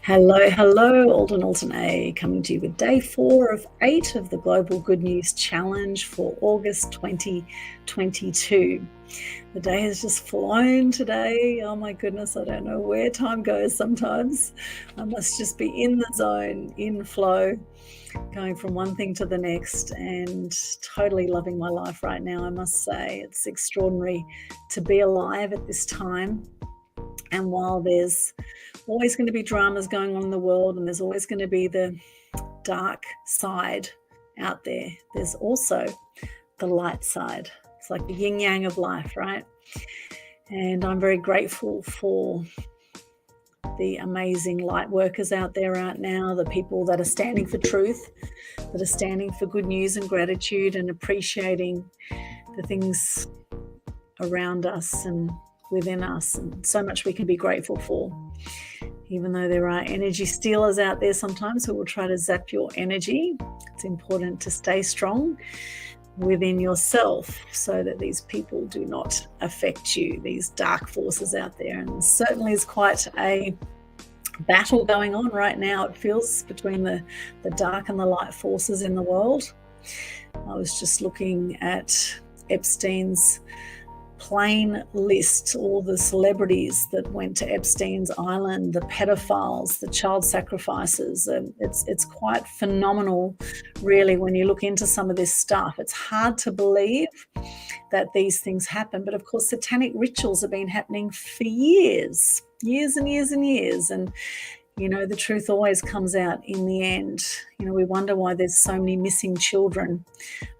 Hello, hello, Alden A, coming to you with day 4 of 8 of the Global Good News Challenge for August 2022. The day has just flown today. Oh my goodness, I don't know where time goes sometimes. I must just be in the zone, in flow, going from one thing to the next, and totally loving my life right now, I must say. It's extraordinary to be alive at this time. And while there's always going to be dramas going on in the world, and there's always going to be the dark side out there, there's also the light side. It's like the yin yang of life, right? And I'm very grateful for the amazing light workers out there right now, the people that are standing for truth, that are standing for good news and gratitude and appreciating the things around us and within us, and so much we can be grateful for. Even though there are energy stealers out there sometimes who will try to zap your energy, it's important to stay strong within yourself so that these people do not affect you, these dark forces out there. And certainly is quite a battle going on right now, it feels, between the dark and the light forces in the world. I was just looking at Epstein's plane list, all the celebrities that went to Epstein's Island, the pedophiles, the child sacrifices. It's quite phenomenal, really, when you look into some of this stuff. It's hard to believe that these things happen, but of course satanic rituals have been happening for years and years and years, and the truth always comes out in the end. We wonder why there's so many missing children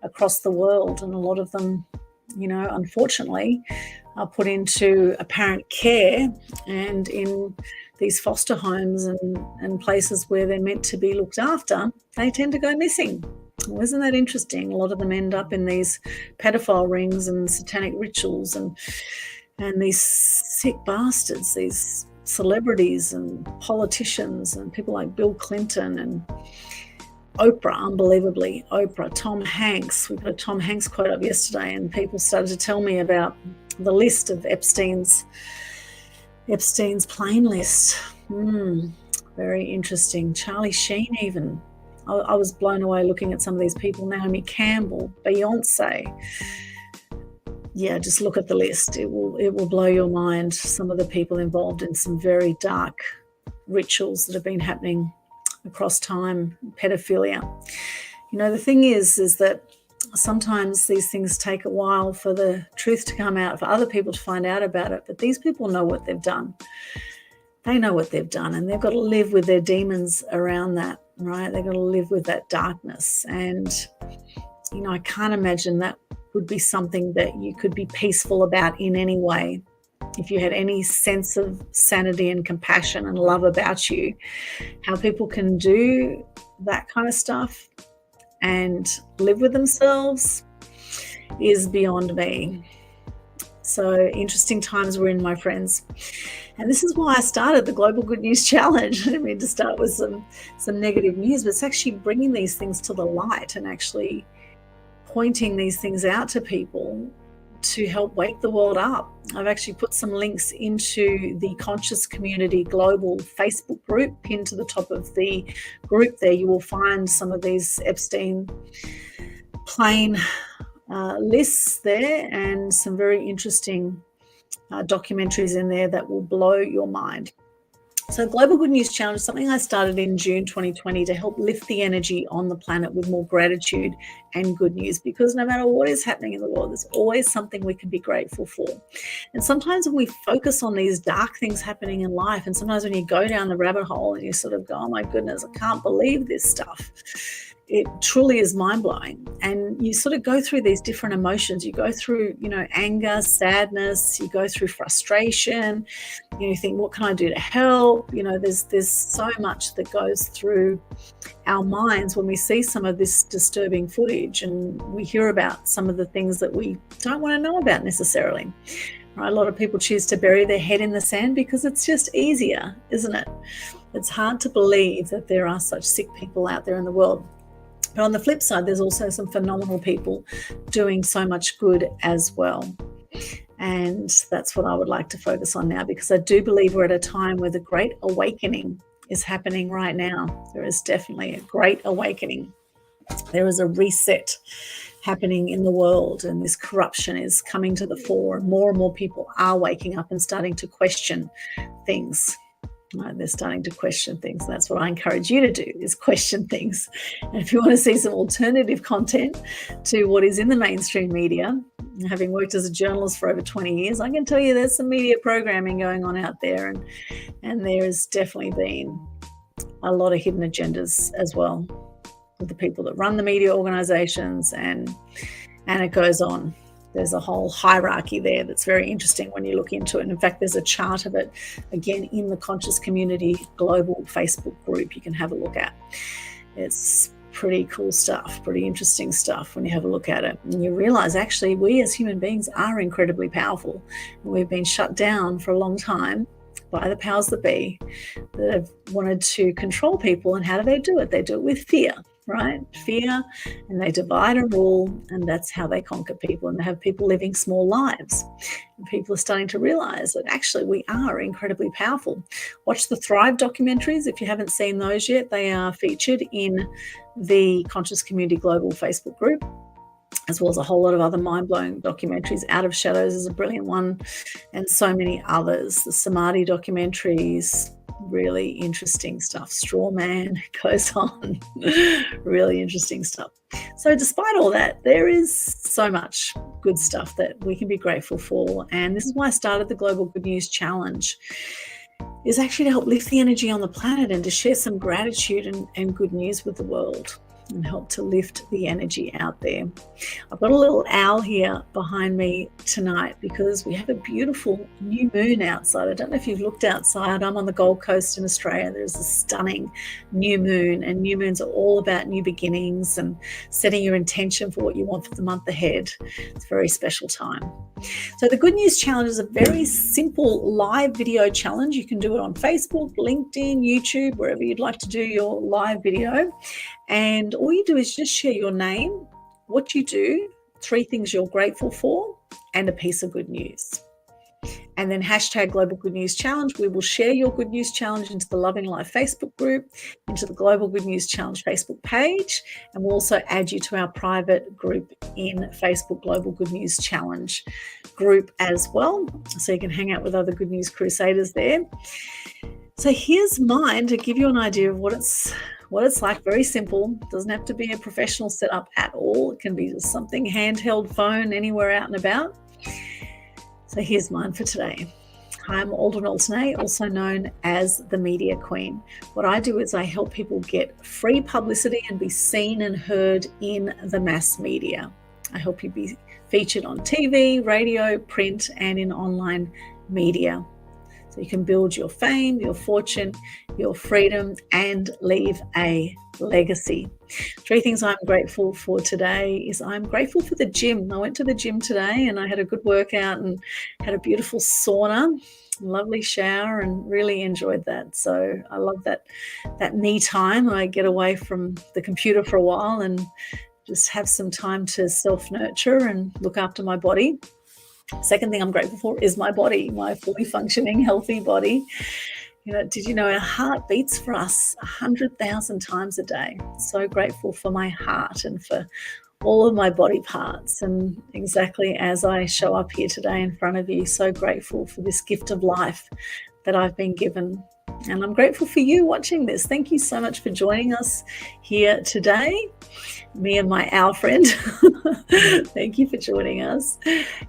across the world, and a lot of them, unfortunately, are put into apparent care and in these foster homes and places where they're meant to be looked after, they tend to go missing. Well, isn't that interesting? A lot of them end up in these pedophile rings and satanic rituals, and these sick bastards, these celebrities and politicians and people like Bill Clinton and Oprah, unbelievably, Oprah, Tom Hanks. We put a Tom Hanks quote up yesterday, and people started to tell me about the list of Epstein's plane list. Very interesting. Charlie Sheen, even. I was blown away looking at some of these people. Naomi Campbell, Beyonce. Yeah, just look at the list. It will blow your mind. Some of the people involved in some very dark rituals that have been happening across time, pedophilia. The thing is that sometimes these things take a while for the truth to come out, for other people to find out about it, but these people know what they've done. They know what they've done, and they've got to live with their demons around that, right? They've got to live with that darkness. And, I can't imagine that would be something that you could be peaceful about in any way. If you had any sense of sanity and compassion and love about you, how people can do that kind of stuff and live with themselves is beyond me. So interesting times we're in, my friends. And this is why I started the Global Good News Challenge. I didn't mean to start with some negative news, but it's actually bringing these things to the light and actually pointing these things out to people to help wake the world up. I've actually put some links into the Conscious Community Global Facebook group. Pinned to the top of the group there, you will find some of these Epstein plane lists there, and some very interesting documentaries in there that will blow your mind. So Global Good News Challenge is something I started in June 2020 to help lift the energy on the planet with more gratitude and good news, because no matter what is happening in the world, there's always something we can be grateful for. And sometimes when we focus on these dark things happening in life, and sometimes when you go down the rabbit hole and you sort of go, oh my goodness, I can't believe this stuff, it truly is mind-blowing. And you sort of go through these different emotions. You go through, anger, sadness, you go through frustration, you think, what can I do to help? There's so much that goes through our minds when we see some of this disturbing footage, and we hear about some of the things that we don't want to know about necessarily. Right? A lot of people choose to bury their head in the sand because it's just easier, isn't it? It's hard to believe that there are such sick people out there in the world. But on the flip side, there's also some phenomenal people doing so much good as well. And that's what I would like to focus on now, because I do believe we're at a time where the great awakening is happening right now. There is definitely a great awakening. There is a reset happening in the world, and this corruption is coming to the fore. More and more people are waking up and starting to question things. They're starting to question things. That's what I encourage you to do, is question things. And if you want to see some alternative content to what is in the mainstream media, having worked as a journalist for over 20 years, I can tell you there's some media programming going on out there, and there has definitely been a lot of hidden agendas as well with the people that run the media organizations, and it goes on. There's a whole hierarchy there that's very interesting when you look into it. And in fact, there's a chart of it, again, in the Conscious Community Global Facebook group you can have a look at. It's pretty cool stuff, pretty interesting stuff when you have a look at it. And you realize, actually, we as human beings are incredibly powerful. And we've been shut down for a long time by the powers that be that have wanted to control people. And how do they do it? They do it with fear. Right? Fear, and they divide and rule, and that's how they conquer people, and they have people living small lives. And people are starting to realize that actually we are incredibly powerful. Watch the Thrive documentaries if you haven't seen those yet. They are featured in the Conscious Community Global Facebook group, as well as a whole lot of other mind-blowing documentaries. Out of Shadows is a brilliant one, and so many others. The Samadhi documentaries, really interesting stuff. Straw Man goes on. Really interesting stuff. So despite all that, there is so much good stuff that we can be grateful for. And this is why I started the Global Good News Challenge, is actually to help lift the energy on the planet and to share some gratitude and good news with the world, and help to lift the energy out there. I've got a little owl here behind me tonight because we have a beautiful new moon outside. I don't know if you've looked outside. I'm on the Gold Coast in Australia. There's a stunning new moon, and new moons are all about new beginnings and setting your intention for what you want for the month ahead. It's a very special time. So the Good News Challenge is a very simple live video challenge. You can do it on Facebook, LinkedIn, YouTube, wherever you'd like to do your live video. And all you do is just share your name, what you do, 3 things you're grateful for, and a piece of good news. And then hashtag Global Good News Challenge. We will share your Good News Challenge into the Loving Life Facebook group, into the Global Good News Challenge Facebook page, and we'll also add you to our private group in Facebook Global Good News Challenge group as well, so you can hang out with other Good News Crusaders there. So here's mine to give you an idea of what it's like. Very simple. It doesn't have to be a professional setup at all. It can be just something handheld phone anywhere out and about. So here's mine for today. I'm Aldrin Altonay, also known as the Media Queen. What I do is I help people get free publicity and be seen and heard in the mass media. I help you be featured on TV, radio, print, and in online media. So you can build your fame, your fortune, your freedom, and leave a legacy. 3 things I'm grateful for today is I'm grateful for the gym. I went to the gym today and I had a good workout and had a beautiful sauna, lovely shower, and really enjoyed that. So I love that me time. I get away from the computer for a while and just have some time to self-nurture and look after my body. Second thing I'm grateful for is my body, my fully functioning, healthy body. Did you know our heart beats for us 100,000 times a day? So grateful for my heart and for all of my body parts. And exactly as I show up here today in front of you, so grateful for this gift of life that I've been given. And I'm grateful for you watching this. Thank you so much for joining us here today, me and my owl friend. Thank you for joining us.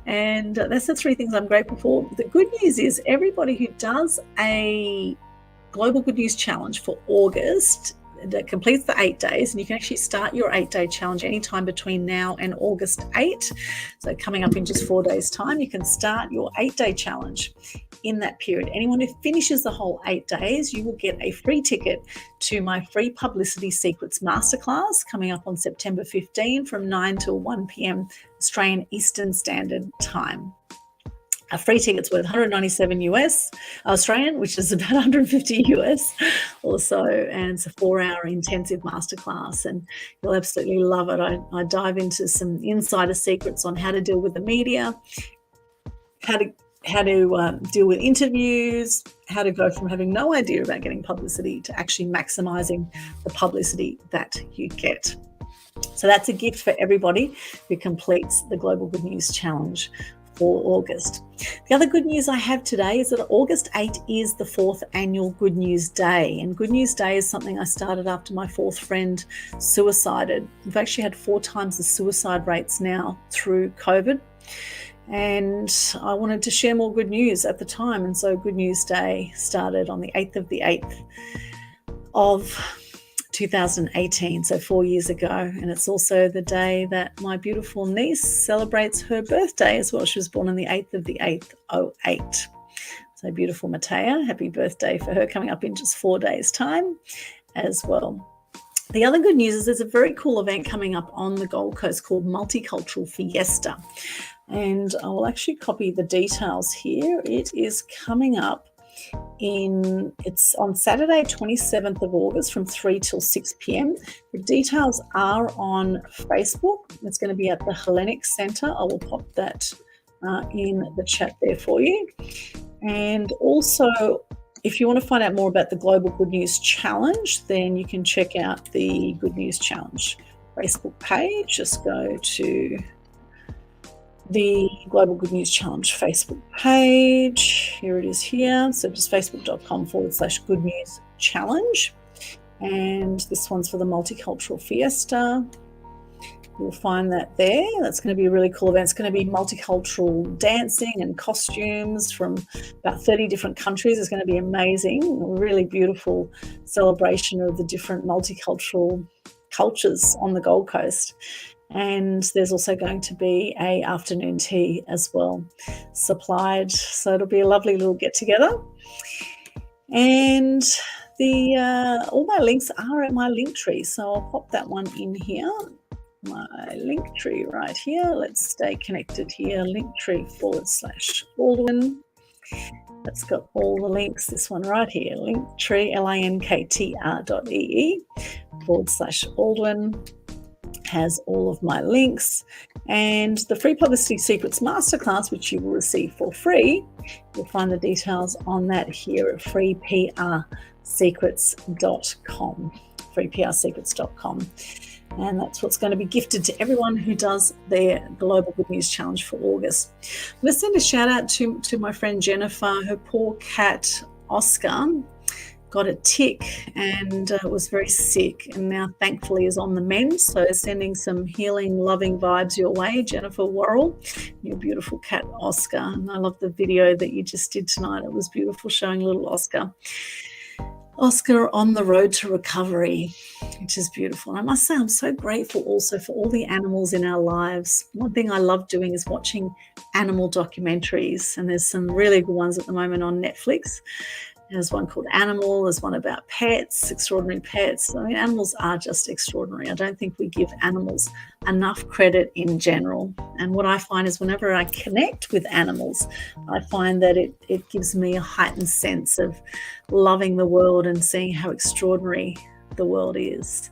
And that's the 3 things I'm grateful for. The good news is everybody who does a Global Good News Challenge for August that completes the 8 days, and you can actually start your 8-day challenge anytime between now and August 8. So coming up in just 4 days' time, you can start your 8-day challenge in that period. Anyone who finishes the whole 8 days, you will get a free ticket to my free Publicity Secrets Masterclass coming up on September 15 from 9 till 1 p.m. Australian Eastern Standard Time. A free ticket's worth 197 Australian, which is about 150 US or so, and it's a 4-hour intensive masterclass, and you'll absolutely love it. I dive into some insider secrets on how to deal with the media, how to how to deal with interviews, how to go from having no idea about getting publicity to actually maximizing the publicity that you get. So that's a gift for everybody who completes the Global Good News Challenge for August. The other good news I have today is that August 8 is the 4th annual Good News Day. And Good News Day is something I started after my 4th friend suicided. We've actually had 4 times the suicide rates now through COVID. And I wanted to share more good news at the time. And so Good News Day started on the 8th of the 8th of 2018, so 4 years ago. And it's also the day that my beautiful niece celebrates her birthday as well. She was born on the 8th of the 8th, 08. So beautiful Matea, happy birthday for her, coming up in just 4 days' time as well. The other good news is there's a very cool event coming up on the Gold Coast called Multicultural Fiesta. And I will actually copy the details here. It is coming up it's on Saturday, 27th of August from 3 till 6 p.m. The details are on Facebook. It's going to be at the Hellenic Centre. I will pop that in the chat there for you. And also, if you want to find out more about the Global Good News Challenge, then you can check out the Good News Challenge Facebook page. Just go to the Global Good News Challenge Facebook page. Here it is here. So just facebook.com/Good News Challenge. And this one's for the Multicultural Fiesta. You'll find that there. That's going to be a really cool event. It's going to be multicultural dancing and costumes from about 30 different countries. It's going to be amazing. A really beautiful celebration of the different multicultural cultures on the Gold Coast. And there's also going to be an afternoon tea as well supplied. So it'll be a lovely little get together. And all my links are at my link tree. So I'll pop that one in here. My link tree right here. Let's stay connected here. Linktree/Aldwin. That's got all the links. This one right here. Linktree, linktr.ee/Aldwin. Has all of my links, and the Free Publicity Secrets Masterclass, which you will receive for free. You'll find the details on that here at freeprssecrets.com. freeprssecrets.com. And that's what's going to be gifted to everyone who does their Global Good News Challenge for August. I'm going to send a shout out to my friend Jennifer. Her poor cat Oscar got a tick and was very sick, and now thankfully is on the mend. So sending some healing, loving vibes your way, Jennifer Worrell, your beautiful cat Oscar. And I love the video that you just did tonight. It was beautiful, showing little Oscar on the road to recovery, which is beautiful. And I must say, I'm so grateful also for all the animals in our lives. One thing I love doing is watching animal documentaries, and there's some really good ones at the moment on Netflix. There's one called Animal. There's one about pets, extraordinary pets. I mean, animals are just extraordinary. I don't think we give animals enough credit in general. And what I find is whenever I connect with animals, I find that it gives me a heightened sense of loving the world and seeing how extraordinary the world is.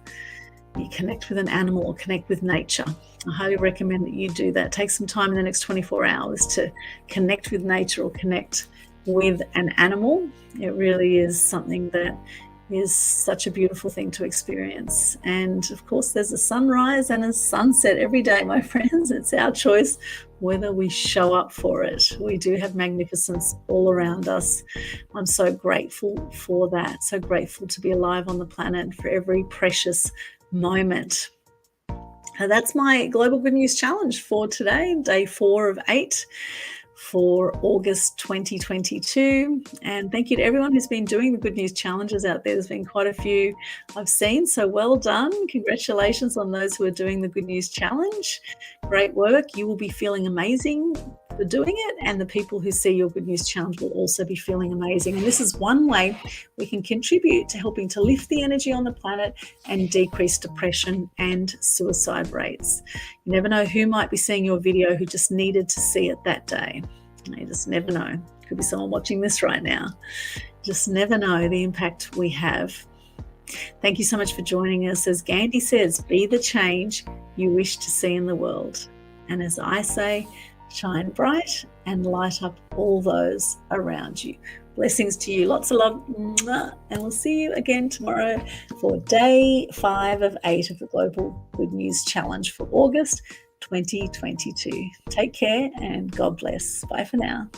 You connect with an animal or connect with nature. I highly recommend that you do that. Take some time in the next 24 hours to connect with nature or connect with an animal. It really is something that is such a beautiful thing to experience. And of course, there's a sunrise and a sunset every day, my friends. It's our choice whether we show up for it. We do have magnificence all around us. I'm so grateful for that. So grateful to be alive on the planet, for every precious moment. So that's my Global Good News Challenge for today, day 4 of 8. For August 2022. And thank you to everyone who's been doing the Good News Challenges out there. There's been quite a few I've seen, so well done. Congratulations on those who are doing the Good News Challenge. Great work. You will be feeling amazing for doing it, and the people who see your Good News Challenge will also be feeling amazing. And this is one way we can contribute to helping to lift the energy on the planet and decrease depression and suicide rates. You never know who might be seeing your video who just needed to see it that day. You just never know. Could be someone watching this right now. Just never know the impact we have. Thank you so much for joining us. As Gandhi says, be the change you wish to see in the world. And as I say, shine bright, and light up all those around you. Blessings to you. Lots of love. And we'll see you again tomorrow for day 5 of 8 of the Global Good News Challenge for August 2022. Take care and God bless. Bye for now.